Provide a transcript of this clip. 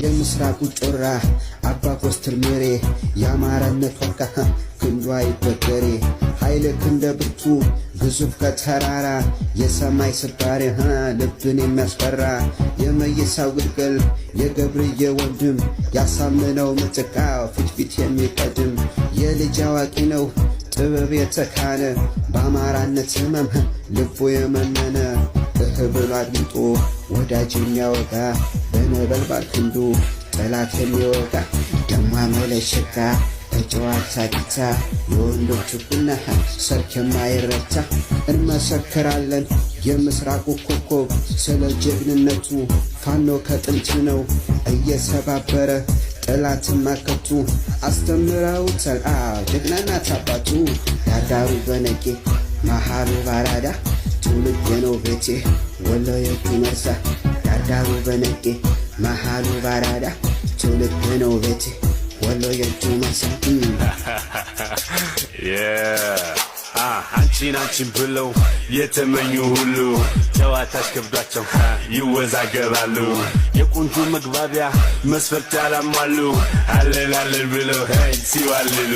የምስራቁ ጮራ አባ ኮስትር ምሬ ያማረነት ወርቃ ክንዷ ይበገሬ ኃይል ክንደ ብርቱ ግዙፍ ከተራራ የሰማይ ስባሪ ልብን የሚያስፈራ የመይሳው ግልገል የገብርዬ ወንድም ያሳምነው ምጥቃ ፊት የሚቀድም የልጅ አዋቂ ነው ጥበብ የተካነ በአማራነት ህመም ልቡ የመነነ ብሎ አድምጦ ወዳጅ የሚያወጋ በነበልባል ክንዱ ጠላት የሚወጋ ደሟ መለሸጋ ተጨዋታ ጌታ የወንዶቹ ቡና ሰርክ የማይረታ እንመሰክራለን የምስራቁ ኮከብ ስለ ጀግንነቱ ፋኖ ከጥንት ነው እየሰባበረ ጠላትን ማከቱ አስተምረውታል ጀግናና ታባቱ ዳርዳሩ በነጌ መሃሉ ባራዳ ትውልድ ነው ቤቴ ወሎየቱ መርሳ ዳርዳሩ በነጌ መሃሉ ባራዳ ትውልድ ነው ቤቴ ወሎየቱ መርሳ አንቺን ብለው የተመኙ ሁሉ ጨዋታሽ ከብዷቸው ይወዛገባሉ። የቁንጆ መግባቢያ መስፈርት ያላሟሉ አለን ብለው ሲዋልሉ